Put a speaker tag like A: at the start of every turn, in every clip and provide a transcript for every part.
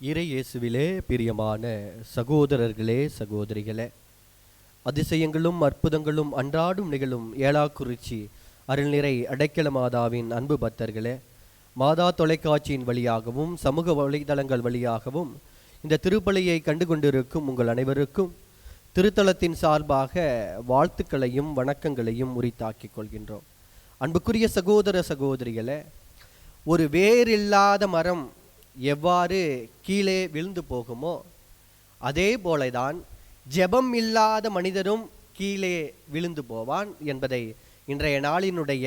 A: இறை இயேசுவிலே பிரியமான சகோதரர்களே சகோதரிகளே, அதிசயங்களும் அற்புதங்களும் அன்றாடும் நிகழும் ஏலாக்குறிச்சி அருள்நிறை அடைக்கல மாதாவின் அன்பு பக்தர்களே, மாதா தொலைக்காட்சியின் வழியாகவும் சமூக வலைதளங்கள் வழியாகவும் இந்த திருப்பலியை கண்டுகொண்டிருக்கும் உங்கள் அனைவருக்கும் திருத்தலத்தின் சார்பாக வாழ்த்துக்களையும் வணக்கங்களையும் உரித்தாக்கிக் கொள்கின்றோம். அன்புக்குரிய சகோதர சகோதரிகளே, ஒரு வேரில்லாத மரம் எவ்வாறு கீழே விழுந்து போகுமோ அதே போலதான் ஜெபம் இல்லாத மனிதரும் கீழே விழுந்து போவான் என்பதை இன்றைய நாளினுடைய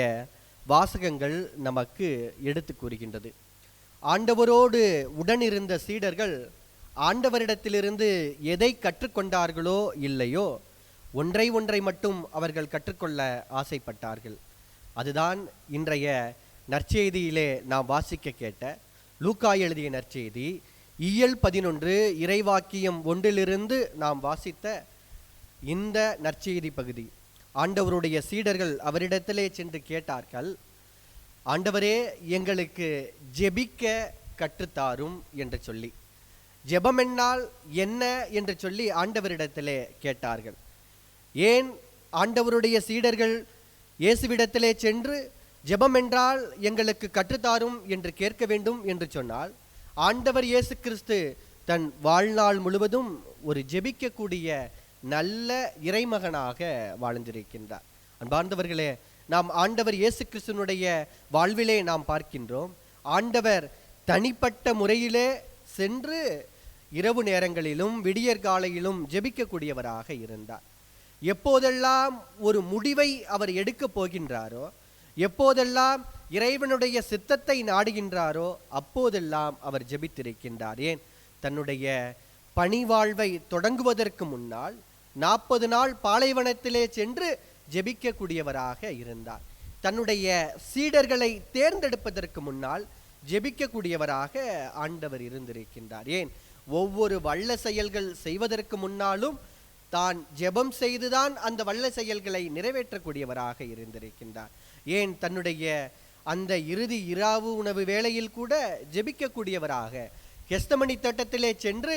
A: வாசகங்கள் நமக்கு எடுத்து கூறுகின்றது. ஆண்டவரோடு உடனிருந்த சீடர்கள் ஆண்டவரிடத்திலிருந்து எதை கற்றுக்கொண்டார்களோ இல்லையோ ஒன்றை மட்டும் அவர்கள் கற்றுக்கொள்ள ஆசைப்பட்டார்கள். அதுதான் இன்றைய நற்செய்தியிலே நாம் வாசிக்க கேட்ட லூக்கா எழுதிய நற்செய்தி இயல் 11 இறைவாக்கியம் 1 நாம் வாசித்த இந்த நற்செய்தி பகுதி. ஆண்டவருடைய சீடர்கள் அவரிடத்திலே சென்று கேட்டார்கள், ஆண்டவரே, எங்களுக்கு ஜெபிக்க கற்றுத்தாரும் என்று சொல்லி. ஜெபம் என்னால் என்ன என்று சொல்லி ஆண்டவரிடத்திலே கேட்டார்கள். ஏன் ஆண்டவருடைய சீடர்கள் இயேசுவிடத்திலே சென்று ஜெபம் என்றால் எங்களுக்கு கற்றுத்தாரும் என்று கேட்க வேண்டும் என்று சொன்னால், ஆண்டவர் இயேசு கிறிஸ்து தன் வாழ்நாள் முழுவதும் ஒரு ஜெபிக்கக்கூடிய நல்ல இறைமகனாக வாழ்ந்திருக்கின்றார். அன்பார்ந்தவர்களே, நாம் ஆண்டவர் இயேசு கிறிஸ்துனுடைய வாழ்விலே நாம் பார்க்கின்றோம், ஆண்டவர் தனிப்பட்ட முறையிலே சென்று இரவு நேரங்களிலும் விடியற் காலையிலும் ஜெபிக்கக்கூடியவராக இருந்தார். எப்போதெல்லாம் ஒரு முடிவை அவர் எடுக்கப் போகின்றாரோ, எப்போதெல்லாம் இறைவனுடைய சித்தத்தை நாடுகின்றாரோ அப்போதெல்லாம் அவர் ஜெபித்திருக்கின்றார். ஏன், தன்னுடைய பணிவாழ்வை தொடங்குவதற்கு முன்னால் 40 நாள் பாலைவனத்திலே சென்று ஜெபிக்கக்கூடியவராக இருந்தார். தன்னுடைய சீடர்களை தேர்ந்தெடுப்பதற்கு முன்னால் ஜெபிக்கக்கூடியவராக ஆண்டவர் இருந்திருக்கின்றார். ஏன், ஒவ்வொரு வல்ல செயல்கள் செய்வதற்கு முன்னாலும் தான் ஜெபம் செய்துதான் அந்த வல்ல செயல்களை நிறைவேற்றக்கூடியவராக இருந்திருக்கின்றார். ஏன், தன்னுடைய அந்த இறுதி இரவு உணவு வேளையில் கூட ஜெபிக்கக்கூடியவராக கெத்செமனி தோட்டத்திலே சென்று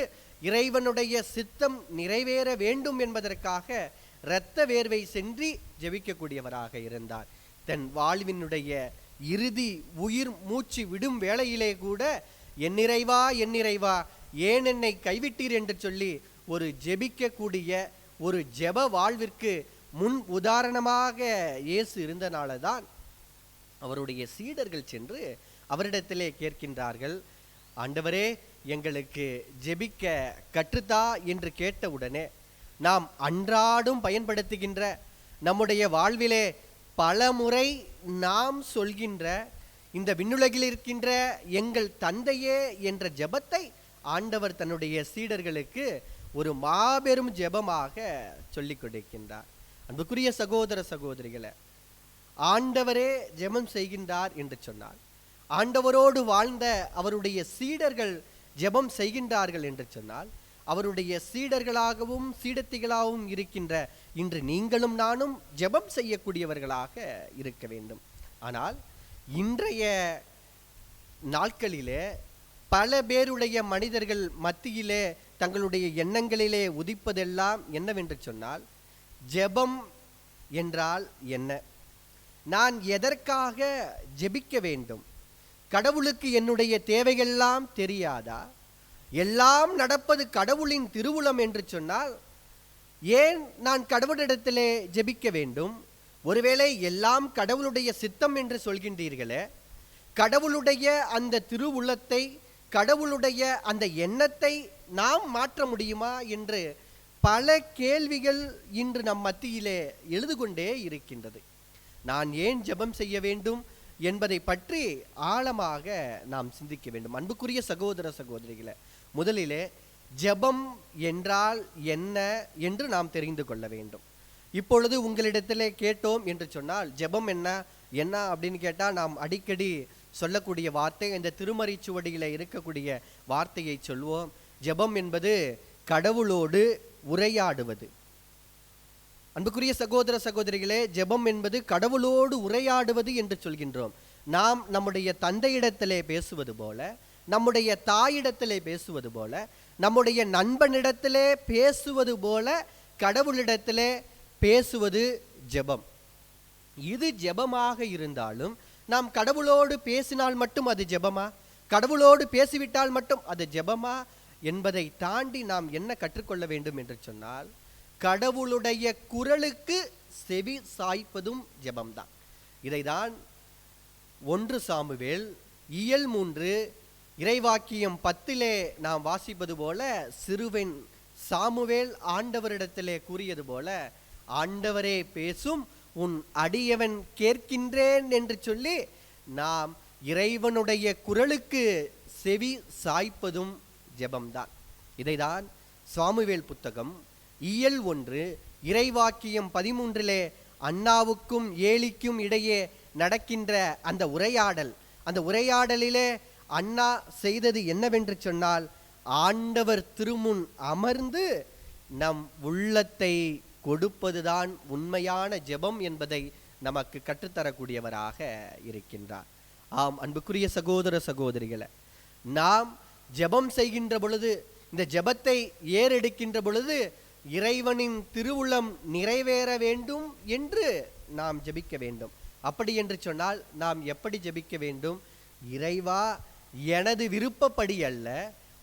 A: இறைவனுடைய சித்தம் நிறைவேற வேண்டும் என்பதற்காக இரத்த வேர்வை சென்றி ஜெபிக்கக்கூடியவராக இருந்தார். தன் வாழ்வினுடைய இறுதி உயிர் மூச்சு விடும் வேளையிலே கூட என் நிறைவா ஏன் என்னை கைவிட்டீர் என்று சொல்லி ஒரு ஜெபிக்கக்கூடிய ஒரு ஜெப வாழ்விற்கு முன் உதாரணமாக இயேசு இருந்தனால தான் அவருடைய சீடர்கள் சென்று அவரிடத்திலே கேட்கின்றார்கள், ஆண்டவரே, எங்களுக்கு ஜெபிக்க கற்றுத்தா என்று கேட்டவுடனே நாம் அன்றாடும் பயன்படுத்துகின்ற நம்முடைய வாழ்விலே பல முறை நாம் சொல்கின்ற இந்த விண்ணுலகில் இருக்கின்ற எங்கள் தந்தையே என்ற ஜெபத்தை ஆண்டவர் தன்னுடைய சீடர்களுக்கு ஒரு மாபெரும் ஜெபமாக சொல்லிக் கொடுக்கின்றார். அன்புக்குரிய சகோதர சகோதரிகளே, ஆண்டவரே ஜெபம் செய்கின்றார் என்று சொன்னார், ஆண்டவரோடு வாழ்ந்த அவருடைய சீடர்கள் ஜெபம் செய்கின்றார்கள் என்று சொன்னால், அவருடைய சீடர்களாகவும் சீடத்திகளாகவும் இருக்கின்ற இன்று நீங்களும் நானும் ஜெபம் செய்யக்கூடியவர்களாக இருக்க வேண்டும். ஆனால் இன்றைய நாட்களிலே பல பேருடைய மனிதர்கள் மத்தியிலே தங்களுடைய எண்ணங்களிலே உதிப்பதெல்லாம் என்னவென்று சொன்னால், ஜெபம் என்றால் என்ன, நான் எதற்காக ஜெபிக்க வேண்டும், கடவுளுக்கு என்னுடைய தேவையெல்லாம் தெரியாதா, எல்லாம் நடப்பது கடவுளின் திருவுளம் என்று சொன்னால் ஏன் நான் கடவுளிடத்திலே ஜெபிக்க வேண்டும், ஒருவேளை எல்லாம் கடவுளுடைய சித்தம் என்று சொல்கின்றீர்களே, கடவுளுடைய அந்த திருவுள்ளத்தை, கடவுளுடைய அந்த எண்ணத்தை நாம் மாற்ற முடியுமா என்று பல கேள்விகள் இன்று நம் மத்தியிலே எழுது கொண்டே இருக்கின்றது. நான் ஏன் ஜெபம் செய்ய வேண்டும் என்பதை பற்றி ஆழமாக நாம் சிந்திக்க வேண்டும். அன்புக்குரிய சகோதர சகோதரிகளே, முதலிலே ஜெபம் என்றால் என்ன என்று நாம் தெரிந்து கொள்ள வேண்டும். இப்பொழுது உங்களிடத்திலே கேட்டோம் என்று சொன்னால், ஜெபம் என்ன அப்படின்னு கேட்டால் நாம் அடிக்கடி சொல்லக்கூடிய வார்த்தை, இந்த திருமறை சுவடியில் இருக்கக்கூடிய வார்த்தையை சொல்வோம். ஜெபம் என்பது கடவுளோடு உரையாடுவது. அன்புக்குரிய சகோதர சகோதரிகளே, ஜெபம் என்பது கடவுளோடு உரையாடுவது என்று சொல்கின்றோம். நாம் நம்முடைய தந்தையிடத்திலே பேசுவது போல நம்முடைய தாயிடத்திலே பேசுவது போல, நம்முடைய நண்பனிடத்திலே பேசுவது போல கடவுளிடத்திலே பேசுவது ஜெபம். இது ஜெபமாக இருந்தாலும் நாம் கடவுளோடு பேசினால் மட்டும் அது ஜெபமா? கடவுளோடு பேசிவிட்டால் மட்டும் அது ஜெபமா என்பதை தாண்டி நாம் என்ன கற்றுக்கொள்ள வேண்டும் என்று சொன்னால், கடவுளுடைய குரலுக்கு செவி சாய்ப்பதும் ஜெபம்தான். இதைதான் 1 சாமுவேல் இயல் 3 இறைவாக்கியம் 10 நாம் வாசிப்பது போல, சிறுவன் சாமுவேல் ஆண்டவரிடத்திலே கூறியது போல, ஆண்டவரே பேசும், உன் அடியவன் கேட்கின்றேன் என்று சொல்லி நாம் இறைவனுடைய குரலுக்கு செவி சாய்ப்பதும் ஜெபம்தான். இதைதான் சாமுவேல் புத்தகம் இயல் 1 இறைவாக்கியம் 13 அன்னாவுக்கும் ஏலிக்கும் இடையே நடக்கின்ற அந்த உரையாடலிலே அன்னா செய்தது என்னவென்று சொன்னால், ஆண்டவர் திருமுன் அமர்ந்து நம் உள்ளத்தை கொடுப்பதுதான் உண்மையான ஜெபம் என்பதை நமக்கு கற்றுத்தரக்கூடியவராக இருக்கின்றார். ஆம், அன்புக்குரிய சகோதர சகோதரிகளை, நாம் ஜெபம் செய்கின்ற பொழுது, இந்த ஜெபத்தை ஏறெடுக்கின்ற பொழுது இறைவனின் திருவுளம் நிறைவேற வேண்டும் என்று நாம் ஜெபிக்க வேண்டும். அப்படி என்று சொன்னால் நாம் எப்படி ஜெபிக்க வேண்டும்? இறைவா, எனது விருப்பப்படி அல்ல,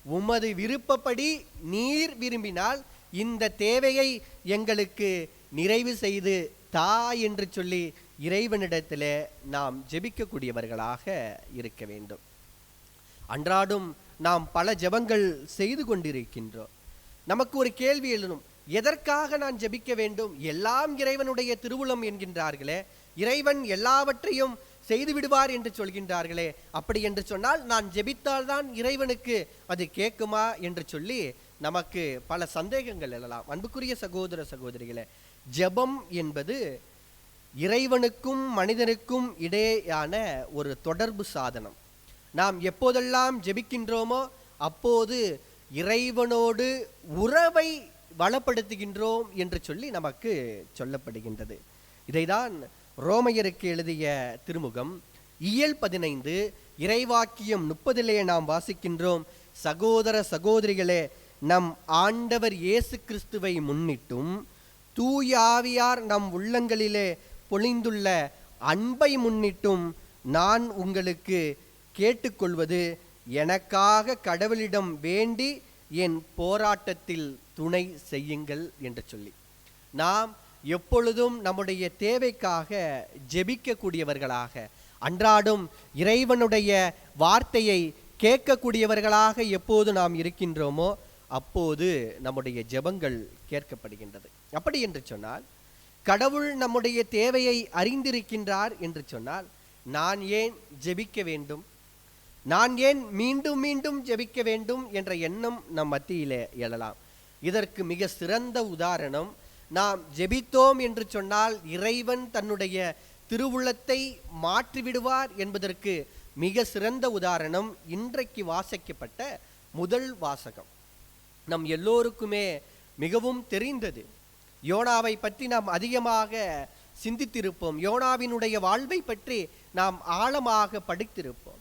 A: உமது விருப்பப்படி நீர் விரும்பினால் இந்த தேவையை எங்களுக்கு நிறைவு செய்து தா என்று சொல்லி இறைவனிடத்தில் நாம் ஜெபிக்கக்கூடியவர்களாக இருக்க வேண்டும். அன்றாடும் நாம் பல ஜெபங்கள் செய்து கொண்டிருக்கின்றோம். நமக்கு ஒரு கேள்வி எழுணும், எதற்காக நான் ஜெபிக்க வேண்டும்? எல்லாம் இறைவனுடைய திருவுளம் என்கின்றார்களே, இறைவன் எல்லாவற்றையும் செய்து விடுவார் என்று சொல்கின்றார்களே, அப்படி என்று சொன்னால் நான் ஜெபித்தால்தான் இறைவனுக்கு அது கேட்குமா என்று சொல்லி நமக்கு பல சந்தேகங்கள் எழலாம். அன்புக்குரிய சகோதர சகோதரிகளே, ஜெபம் என்பது இறைவனுக்கும் மனிதனுக்கும் இடையேயான ஒரு தொடர்பு சாதனம். நாம் எப்போதெல்லாம் ஜெபிக்கின்றோமோ அப்போது இறைவனோடு உறவை வளப்படுத்துகின்றோம் என்று சொல்லி நமக்கு சொல்லப்படுகின்றது. இதைதான் ரோமையருக்கு எழுதிய திருமுகம் இயல் 15 இறைவாக்கியம் 30 நாம் வாசிக்கின்றோம். சகோதர சகோதரிகளே, நம் ஆண்டவர் இயேசு கிறிஸ்துவை முன்னிட்டும் தூய ஆவியார் நம் உள்ளங்களிலே பொழிந்துள்ள அன்பை முன்னிட்டும் நான் உங்களுக்கு கேட்டுக்கொள்வது, எனக்காக கடவுளிடம் வேண்டி என் போராட்டத்தில் துணை செய்யுங்கள் என்று சொல்லி, நாம் எப்பொழுதும் நம்முடைய தேவைக்காக ஜெபிக்கக்கூடியவர்களாக, அன்றாடும் இறைவனுடைய வார்த்தையை கேட்கக்கூடியவர்களாக எப்போது நாம் இருக்கின்றோமோ அப்போது நம்முடைய ஜெபங்கள் கேட்கப்படுகின்றது. அப்படி என்று சொன்னால், கடவுள் நம்முடைய தேவையை அறிந்திருக்கின்றார் என்று சொன்னால், நான் ஏன் ஜெபிக்க வேண்டும், நான் ஏன் மீண்டும் மீண்டும் ஜெபிக்க வேண்டும் என்ற எண்ணம் நம் மத்தியிலே எழலாம். இதற்கு மிக சிறந்த உதாரணம், நாம் ஜெபித்தோம் என்று சொன்னால் இறைவன் தன்னுடைய திருவுள்ளத்தை மாற்றிவிடுவார் என்பதற்கு மிக சிறந்த உதாரணம் இன்றைக்கு வாசிக்கப்பட்ட முதல் வாசகம். நம் எல்லோருக்குமே மிகவும் தெரிந்தது. யோனாவை பற்றி நாம் அதிகமாக சிந்தித்திருப்போம். யோனாவினுடைய வாழ்வை பற்றி நாம் ஆழமாக படித்திருப்போம்.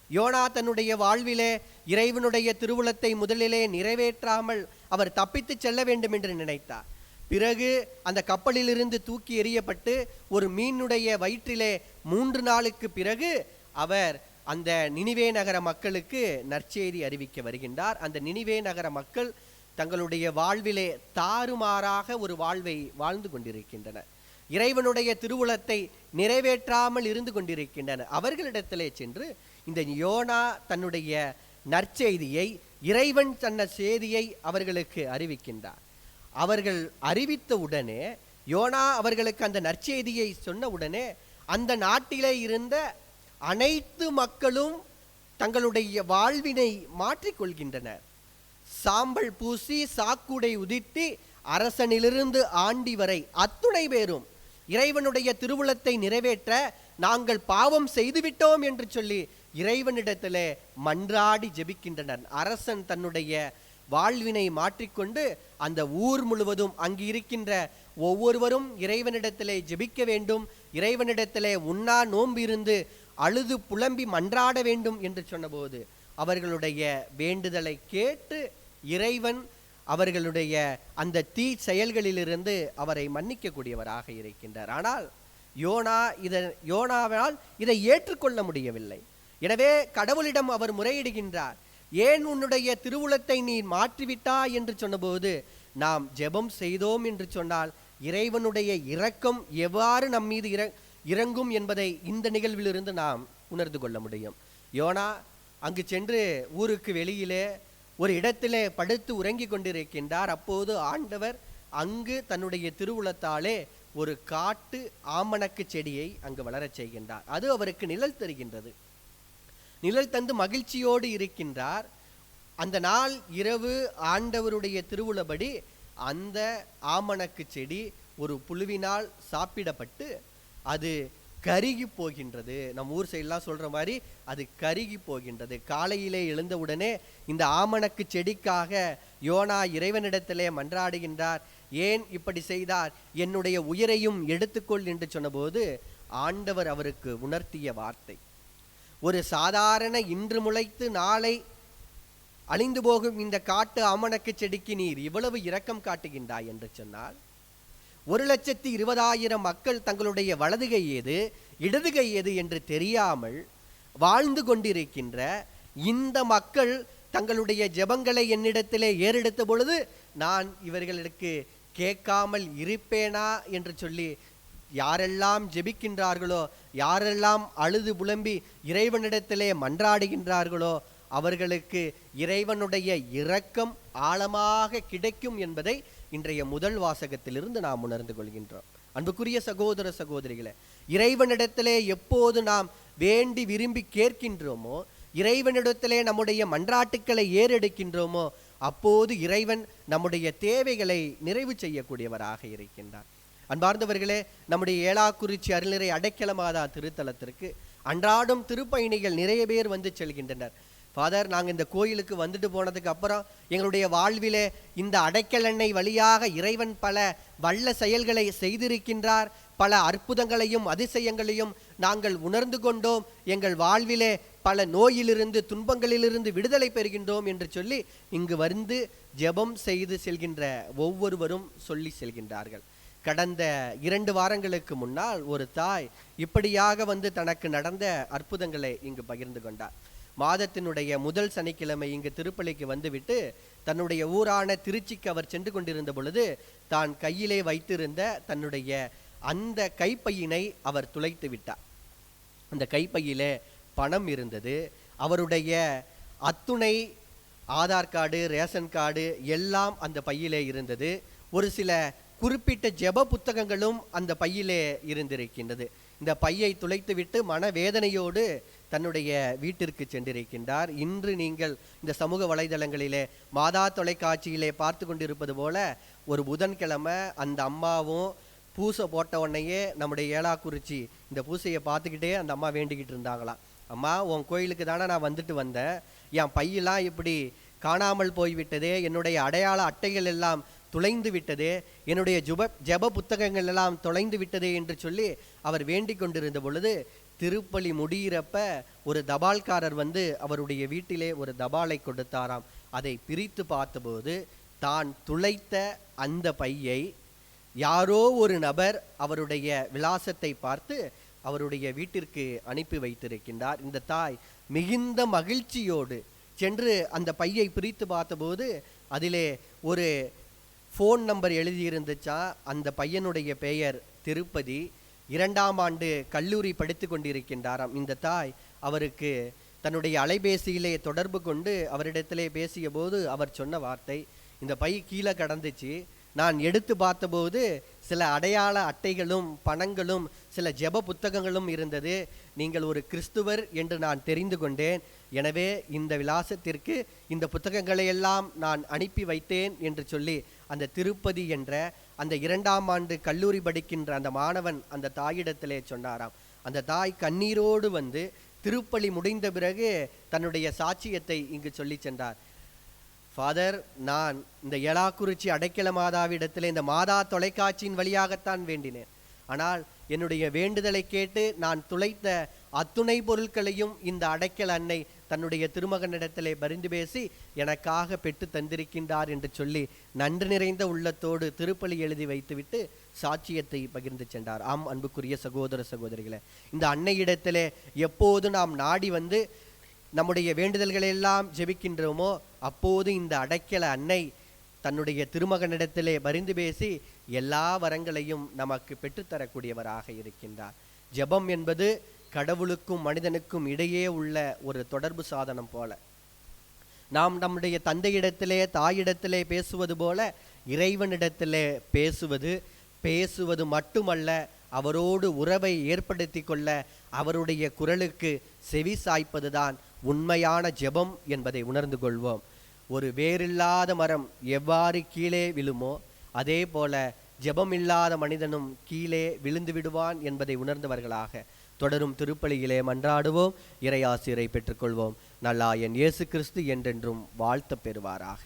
A: யோனா தன்னுடைய வாழ்விலே இறைவனுடைய திருவுளத்தை முதலிலே நிறைவேற்றாமல் அவர் தப்பித்து செல்ல வேண்டும் என்று நினைத்தார். பிறகு அந்த கப்பலிலிருந்து தூக்கி எறியப்பட்டு ஒரு மீனுடைய வயிற்றிலே 3 நாளுக்கு பிறகு அவர் அந்த நினிவே நகர மக்களுக்கு நற்செய்தி அறிவிக்க வருகின்றார். அந்த நினிவே நகர மக்கள் தங்களுடைய வாழ்விலே தாறுமாறாக ஒரு வாழ்வை வாழ்ந்து கொண்டிருக்கின்றனர். இறைவனுடைய திருவுளத்தை நிறைவேற்றாமல் இருந்து கொண்டிருக்கின்றனர். அவர்களிடத்திலே சென்று இந்த யோனா தன்னுடைய நற்செய்தியை, இறைவன் தன்ன செய்தியை அவர்களுக்கு அறிவிக்கின்றார். அவர்கள் அறிவித்த உடனே, யோனா அவர்களுக்கு அந்த நற்செய்தியை சொன்ன உடனே, அந்த நாட்டிலே இருந்த அனைத்து மக்களும் தங்களுடைய வாழ்வினை மாற்றிக்கொள்கின்றனர். சாம்பல் பூசி சாக்குடை உதிர்த்தி அரசனிலிருந்து ஆண்டி வரை அத்துணை பேரும் இறைவனுடைய திருவுளத்தை நிறைவேற்ற நாங்கள் பாவம் செய்துவிட்டோம் என்று சொல்லி இறைவனிடத்திலே மன்றாடி ஜெபிக்கின்றனர். அரசன் தன்னுடைய வாழ்வினை மாற்றிக்கொண்டு அந்த ஊர் முழுவதும் அங்கு இருக்கின்ற ஒவ்வொருவரும் இறைவனிடத்திலே ஜெபிக்க வேண்டும், இறைவனிடத்திலே உண்ணா நோன்பு இருந்து அழுது புலம்பி மன்றாட வேண்டும் என்று சொன்னபோது அவர்களுடைய வேண்டுதலை கேட்டு இறைவன் அவர்களுடைய அந்த தீ செயல்களிலிருந்து அவரை மன்னிக்கக்கூடியவராக இருக்கின்றார். ஆனால் யோனாவால் இதை ஏற்றுக்கொள்ள முடியவில்லை. எனவே கடவுளிடம் அவர் முறையிடுகின்றார். ஏன் உன்னுடைய திருவுளத்தை நீ மாற்றிவிட்டா என்று சொன்னபோது, நாம் ஜெபம் செய்தோம் என்று சொன்னால் இறைவனுடைய இரக்கம் எவ்வாறு நம் மீது இறங்கும் என்பதை இந்த நிகழ்விலிருந்து நாம் உணர்ந்து கொள்ள முடியும். யோனா அங்கு சென்று ஊருக்கு வெளியிலே ஒரு இடத்திலே படுத்து உறங்கி கொண்டிருக்கின்றார். அப்போது ஆண்டவர் அங்கு தன்னுடைய திருவுளத்தாலே ஒரு காட்டு ஆமணக்கு செடியை அங்கு வளரச் செய்கின்றார். அது அவருக்கு நிழல் தருகின்றது. நிழல் தந்து மகிழ்ச்சியோடு இருக்கின்றார். அந்த நாள் இரவு ஆண்டவருடைய திருவுளபடி அந்த ஆமணக்கு செடி ஒரு புழுவினால் சாப்பிடப்பட்டு அது கருகி போகின்றது. நம் ஊர் சைடெல்லாம் சொல்ற மாதிரி அது கருகி போகின்றது. காலையிலே எழுந்தவுடனே இந்த ஆமணக்கு செடிக்காக யோனா இறைவனிடத்திலே மன்றாடுகின்றார். ஏன் இப்படி செய்தார்? என்னுடைய உயிரையும் எடுத்துக்கொள் என்று சொன்னபோது ஆண்டவர் அவருக்கு உணர்த்திய வார்த்தை, ஒரு சாதாரண இன்று முளைத்து நாளை அழிந்து போகும் இந்த காட்டு ஆமணக்கு செடிக்கு நீர் இவ்வளவு இரக்கம் காட்டுகின்றாய் என்று சொன்னால், 1,20,000 மக்கள் தங்களுடைய வலதுகை ஏது இடதுகை ஏது என்று தெரியாமல் வாழ்ந்து கொண்டிருக்கின்ற இந்த மக்கள் தங்களுடைய ஜெபங்களை என்னிடத்திலே ஏறெடுத்த பொழுது நான் இவர்களுக்கு கேட்காமல் இருப்பேனா என்று சொல்லி யாரெல்லாம் ஜெபிக்கின்றார்களோ, யாரெல்லாம் அழுது புலம்பி இறைவனிடத்திலே மன்றாடுகின்றார்களோ அவர்களுக்கு இறைவனுடைய இரக்கம் ஆழமாக கிடைக்கும் என்பதை இன்றைய முதல் வாசகத்திலிருந்து நாம் உணர்ந்து கொள்கின்றோம். அன்புக்குரிய சகோதர சகோதரிகளே, இறைவனிடத்திலே எப்போது நாம் வேண்டி விரும்பி கேட்கின்றோமோ, இறைவனிடத்திலே நம்முடைய மன்றாட்டுக்களை ஏறெடுக்கின்றோமோ, அப்போது இறைவன் நம்முடைய தேவைகளை நிறைவு செய்யக்கூடியவராக இருக்கின்றார். அன்பார்ந்தவர்களே, நம்முடைய ஏலாக்குறிச்சி அருள்நிறை அடைக்கல மாதா திருத்தலத்திற்கு அன்றாடம் திருப்பயணிகள் நிறைய பேர் வந்து செல்கின்றனர். ஃபாதர், நாங்கள் இந்த கோயிலுக்கு வந்துட்டு போனதுக்கு அப்புறம் எங்களுடைய வாழ்விலே இந்த அடைக்கல் எண்ணெய் வழியாக இறைவன் பல வல்ல செயல்களை செய்திருக்கின்றார், பல அற்புதங்களையும் அதிசயங்களையும் நாங்கள் உணர்ந்து கொண்டோம், எங்கள் வாழ்விலே பல நோயிலிருந்து துன்பங்களிலிருந்து விடுதலை பெறுகின்றோம் என்று சொல்லி இங்கு வந்து ஜெபம் செய்து செல்கின்ற ஒவ்வொருவரும் சொல்லி செல்கின்றார்கள். கடந்த 2 வாரங்களுக்கு முன்னால் ஒரு தாய் இப்படியாக வந்து தனக்கு நடந்த அற்புதங்களை இங்கு பகிர்ந்து கொண்டார். மாதத்தினுடைய முதல் சனிக்கிழமை இங்கு திருப்பலிக்கு வந்துவிட்டு தன்னுடைய ஊரான திருச்சிக்கு அவர் சென்று கொண்டிருந்த பொழுது தான் கையிலே வைத்திருந்த தன்னுடைய அந்த கைப்பையினை அவர் துளைத்து விட்டார். அந்த கைப்பையிலே பணம் இருந்தது. அவருடைய அத்துணை ஆதார் கார்டு, ரேஷன் கார்டு எல்லாம் அந்த பையிலே இருந்தது. ஒரு சில குறிப்பிட்ட ஜெப புத்தகங்களும் அந்த பையிலே இருந்திருக்கின்றது. இந்த பையை துளைத்துவிட்டு மனவேதனையோடு தன்னுடைய வீட்டிற்கு சென்றிருக்கின்றார். இன்று நீங்கள் இந்த சமூக வலைதளங்களிலே மாதா தொலைக்காட்சியிலே பார்த்து கொண்டிருப்பது போல ஒரு புதன்கிழமை அந்த அம்மாவும் பூசை போட்ட உடனேயே நம்முடைய ஏலாக்குறிச்சி இந்த பூசையை பார்த்துக்கிட்டே அந்த அம்மா வேண்டிக்கிட்டு இருந்தாங்களாம். அம்மா, உன் கோயிலுக்கு தானே நான் வந்துட்டு வந்தேன், என் பையெல்லாம் இப்படி காணாமல் போய்விட்டதே, என்னுடைய அடையாள அட்டைகள் எல்லாம் தொலைந்து விட்டதே, என்னுடைய ஜெப புத்தகங்கள் எல்லாம் தொலைந்து விட்டதே என்று சொல்லி அவர் வேண்டிக் கொண்டிருந்த பொழுது திருப்பலி முடியிறப்ப ஒரு தபால்காரர் வந்து அவருடைய வீட்டிலே ஒரு தபாலை கொடுத்தாராம். அதை பிரித்து பார்த்தபோது தான் துளைத்த அந்த பையை யாரோ ஒரு நபர் அவருடைய விலாசத்தை பார்த்து அவருடைய வீட்டிற்கு அனுப்பி வைத்திருக்கின்றார். இந்த தாய் மிகுந்த மகிழ்ச்சியோடு சென்று அந்த பையை பிரித்து பார்த்தபோது அதிலே ஒரு ஃபோன் நம்பர் எழுதியிருந்துச்சா. அந்த பையனுடைய பெயர் திருப்பதி, 2ஆம் ஆண்டு கல்லூரி படித்து கொண்டிருக்கின்றாராம். இந்த தாய் அவருக்கு தன்னுடைய அலைபேசியிலே தொடர்பு கொண்டு அவரிடத்திலே பேசிய போது அவர் சொன்ன வார்த்தை, இந்த பை கீழே கடந்துச்சு, நான் எடுத்து பார்த்தபோது சில அடையாள அட்டைகளும் பணங்களும் சில ஜெப புத்தகங்களும் இருந்தது, நீங்கள் ஒரு கிறிஸ்துவர் என்று நான் தெரிந்து கொண்டேன், எனவே இந்த விலாசத்திற்கு இந்த புத்தகங்களை எல்லாம் நான் அனுப்பி வைத்தேன் என்று சொல்லி அந்த திருப்பதி என்ற அந்த 2ஆம் ஆண்டு கல்லூரி படிக்கின்ற அந்த மாணவன் அந்த தாயிடத்திலே சொன்னாராம். அந்த தாய் கண்ணீரோடு வந்து திருப்பலி முடிந்த பிறகு தன்னுடைய சாட்சியத்தை இங்கு சொல்லி சென்றார். ஃபாதர், நான் இந்த ஏலாக்குறிச்சி அடைக்கல மாதாவிடத்தில் இந்த மாதா தொலைக்காட்சியின் வழியாகத்தான் வேண்டினேன், ஆனால் என்னுடைய வேண்டுதலை கேட்டு நான் துளைத்த அத்துணை பொருட்களையும் இந்த அடைக்கல அன்னை தன்னுடைய திருமகனிடத்திலே பரிந்து பேசி எனக்காக பெற்று தந்திருக்கின்றார் என்று சொல்லி நன்றி நிறைந்த உள்ளத்தோடு திருப்பலி எழுதி வைத்துவிட்டு சாட்சியத்தை பகிர்ந்து சென்றார். ஆம் அன்புக்குரிய சகோதர சகோதரிகளே, இந்த அன்னையிடத்திலே எப்போது நாம் நாடி வந்து நம்முடைய வேண்டுதல்களை எல்லாம் ஜெபிக்கின்றோமோ அப்போது இந்த அடைக்கல அன்னை தன்னுடைய திருமகனிடத்திலே பரிந்து பேசி எல்லா வரங்களையும் நமக்கு பெற்றுத்தரக்கூடியவராக இருக்கின்றார். ஜெபம் என்பது கடவுளுக்கும் மனிதனுக்கும் இடையே உள்ள ஒரு தொடர்பு சாதனம் போல. நாம் நம்முடைய தந்தையிடத்திலே தாயிடத்திலே பேசுவது போல இறைவனிடத்திலே பேசுவது மட்டுமல்ல, அவரோடு உறவை ஏற்படுத்தி கொள்ள அவருடைய குரலுக்கு செவி சாய்ப்பதுதான் உண்மையான ஜெபம் என்பதை உணர்ந்து கொள்வோம். ஒரு வேரில்லாத மரம் எவ்வாறு கீழே விழுமோ அதே போல ஜெபமில்லாத மனிதனும் கீழே விழுந்து விடுவான் என்பதை உணர்ந்தவர்களாக தொடரும் திருப்பலியிலே மன்றாடுவோம். இறையாசிரை பெற்றுக்கொள்வோம். நல்லாயன் இயேசு கிறிஸ்து என்றென்றும் வாழ்த்த பெறுவாராக.